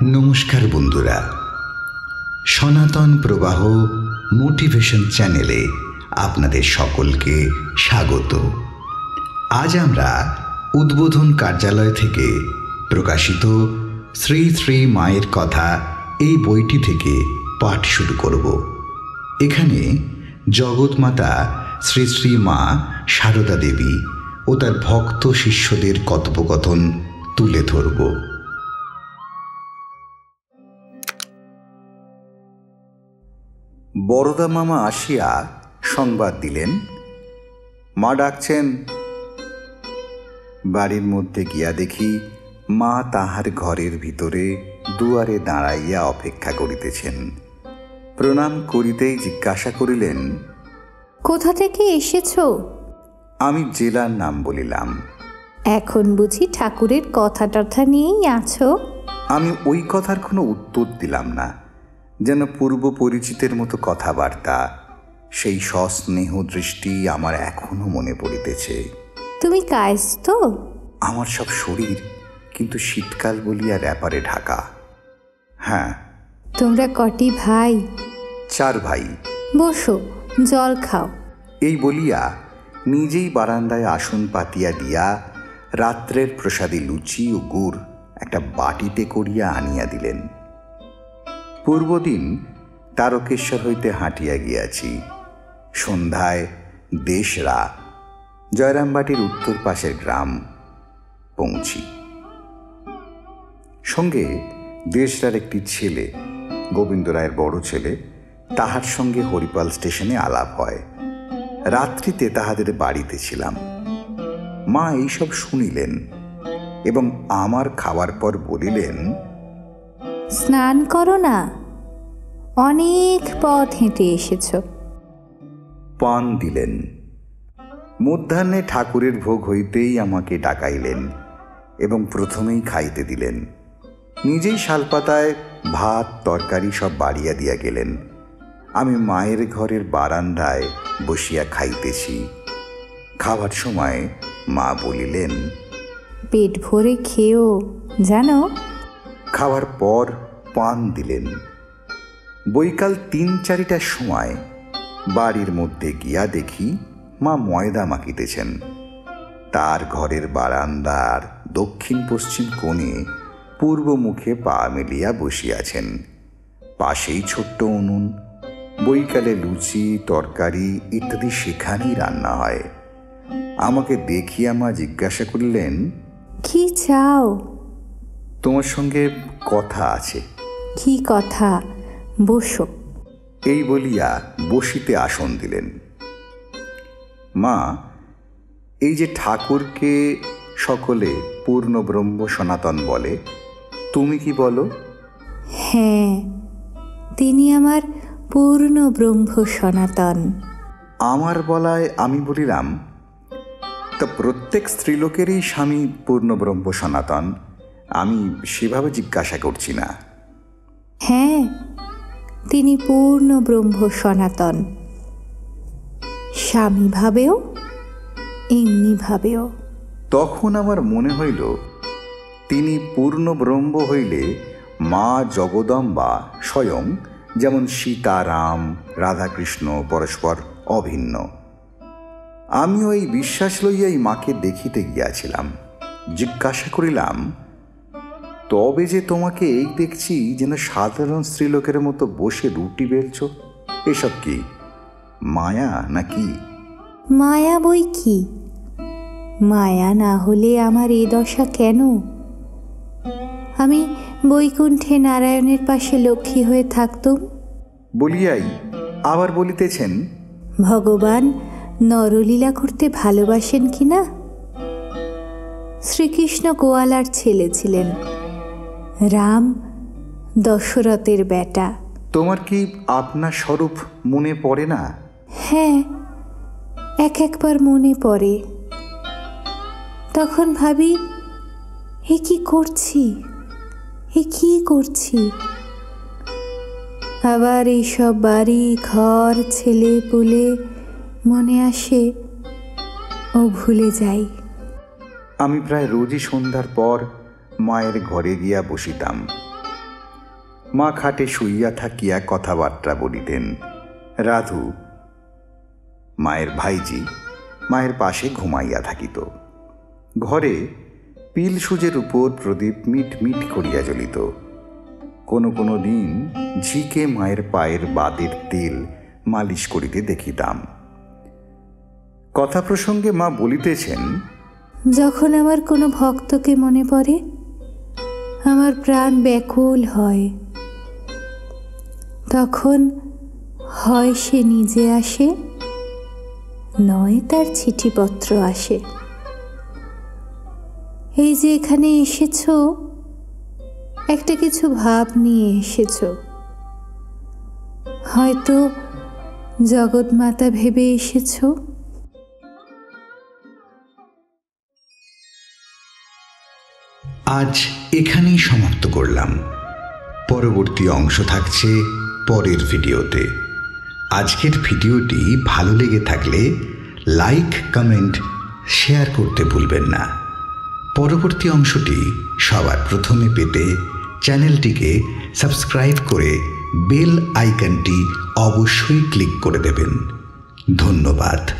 নমস্কার বন্ধুরা, সনাতন প্রবাহ মোটিভেশন চ্যানেলে আপনাদের সকলকে স্বাগত। আজ আমরা উদ্বোধন কার্যালয় থেকে প্রকাশিত শ্রী শ্রী মায়ের কথা এই বইটি থেকে পাঠ শুরু করব। এখানে জগৎমাতা শ্রী শ্রী মা সারদা দেবী ও তার ভক্ত শিষ্যদের কথোপকথন তুলে ধরব। বরদা মামা আসিয়া সংবাদ দিলেন, মা ডাকছেন। বাড়ির মধ্যে গিয়া দেখি মা তাহার ঘরের ভিতরে দুয়ারে দাঁড়াইয়া অপেক্ষা করিতেছেন। প্রণাম করিতেই জিজ্ঞাসা করিলেন, কোথা থেকে এসেছ? আমি জেলার নাম বলিলাম। এখন বুঝি ঠাকুরের কথা টথা নিয়েই আছো? আমি ওই কথার কোনো উত্তর দিলাম না, যেন পূর্ব পরিচিতের মতো কথাবার্তা, সেই সস্নেহ দৃষ্টি আমার এখনো মনে পড়িতেছে। তুমি কায়স্থ? আমার সব শরীর কিন্তু শীতকাল বলিয়া র্যাপারে ঢাকা। হ্যাঁ। তোমরা কটি ভাই? 4 ভাই। বসো, জল খাও। এই বলিয়া নিজেই বারান্দায় আসন পাতিয়া দিয়া রাত্রের প্রসাদী লুচি ও গুড় একটা বাটিতে করিয়া আনিয়া দিলেন। পূর্বদিন তারকেশ্বর হইতে হাঁটিয়া গিয়াছি। সন্ধ্যায় দেশরা, জয়রামবাটির উত্তর পাশের গ্রাম, পৌঁছি। সঙ্গে দেশরার একটি ছেলে, গোবিন্দ রায়ের বড় ছেলে, তাহার সঙ্গে হরিপাল স্টেশনে আলাপ হয়। রাত্রিতে তাহাদের বাড়িতে ছিলাম। মা এইসব শুনিলেন এবং আমার খাওয়ার পর বলিলেন, স্নান করো না, অনেক পথ হেঁটে এসেছ। পান দিলেন। মধ্যাহ্নে ঠাকুরের ভোগ হইতেই আমাকে ডাকাইলেন এবং প্রথমেই খাইতে দিলেন। নিজেই শালপাতায় ভাত তরকারি সব বাড়িয়া দিয়া গেলেন। আমি মায়ের ঘরের বারান্দায় বসিয়া খাইতেছি। খাবার সময় মা বলিলেন, পেট ভরে খেও জানো। খাওয়ার পর পান দিলেন। বৈকাল 3-4টার সময় বাড়ির মধ্যে গিয়া দেখি মা ময়দা মাখিতেছেন। তার ঘরের বারান্দার দক্ষিণ পশ্চিম কোণে পূর্ব মুখে পা মেলিয়া বসিয়াছেন। পাশেই ছোট্ট উনুন। বৈকালে লুচি তরকারি ইত্যাদি সেখানেই রান্না হয়। আমাকে দেখিয়া মা জিজ্ঞাসা করিলেন, কি চাও? তোমার সঙ্গে কথা আছে। কি কথা? বসো। এই বলিয়া বসিতে আসন দিলেন। মা, এই যে ঠাকুরকে সকলে পূর্ণ ব্রহ্ম সনাতন বলে, তুমি কি বলো? হ্যাঁ, তিনি আমার পূর্ণ ব্রহ্ম সনাতন। আমার বলায় আমি বলিলাম, তা প্রত্যেক স্ত্রীলোকেরই স্বামী পূর্ণ ব্রহ্ম সনাতন, আমি সেভাবে জিজ্ঞাসা করছি না। হ্যাঁ, তিনি পূর্ণ ব্রহ্ম সনাতন, স্বামী ভাবেও এমনি ভাবেও। তখন আমার মনে হইল, তিনি পূর্ণ ব্রহ্ম হইলে মা জগদম্বা স্বয়ং যেমন সীতারাম রাধাকৃষ্ণ পরস্পর অভিন্ন। আমিও এই বিশ্বাস লইয়াই মাকে দেখিতে গিয়াছিলাম। জিজ্ঞাসা করিলাম, তবে যে তোমাকে এই দেখছি যেন সাধারণ স্ত্রীলোকের মতো বসে রুটি বেলছ, এসব কি মায়া নাকি? মায়া বই কি? মায়া না হলে আমার এ দশা কেন? আমি বৈকুণ্ঠে নারায়ণের পাশে লক্ষ্মী হয়ে থাকতুম। বলিয়াই আবার বলিতেছেন, ভগবান নরলীলা করতে ভালোবাসেন কিনা? শ্রীকৃষ্ণ গোয়ালার ছেলে ছিলেন, রাম দশরথের বেটা। তোমার কি আপনার স্বরূপ মনে পড়ে না? হ্যাঁ, একবার মনে পড়ে। তখন ভাবি, এ কি করছি, এ কি করছি? আবার এইসব বাড়ি ঘর ছেলে পুলে মনে আসে ও ভুলে যাই। আমি প্রায় রোজই সন্ধ্যার পর মায়ের ঘরে গিয়া বসিতাম। মা খাটে শুইয়া থাকিয়া কথাবার্তা বলিতেন। রাধু মায়ের ভাইজি মায়ের পাশে ঘুমাইয়া থাকিত। ঘরে পিল সুজের উপর প্রদীপ মিট মিট করিয়া জ্বলিত। কোনো কোনো দিন ঝিকে মায়ের পায়ের বাদের তেল মালিশ করিতে দেখিতাম। কথা প্রসঙ্গে মা বলিতেছেন, যখন আমার কোনো ভক্তকে মনে পড়ে আমার প্রাণ ব্যাকুল হয়। তখন হয় সে নিজে আসে, নয় তার চিঠিপত্র আসে। এই যে এখানে এসেছ, একটা কিছু ভাব নিয়ে এসেছ। হয়তো জগৎমাতা ভেবে এসেছ। আজ এখানেই সমাপ্ত করলাম। পরবর্তী অংশ থাকছে পরের ভিডিওতে। আজকের ভিডিওটি ভালো লেগে থাকলে লাইক, কমেন্ট, শেয়ার করতে ভুলবেন না। পরবর্তী অংশটি সবার প্রথমে পেতে চ্যানেলটিকে সাবস্ক্রাইব করে বেল আইকনটি অবশ্যই ক্লিক করে দেবেন। ধন্যবাদ।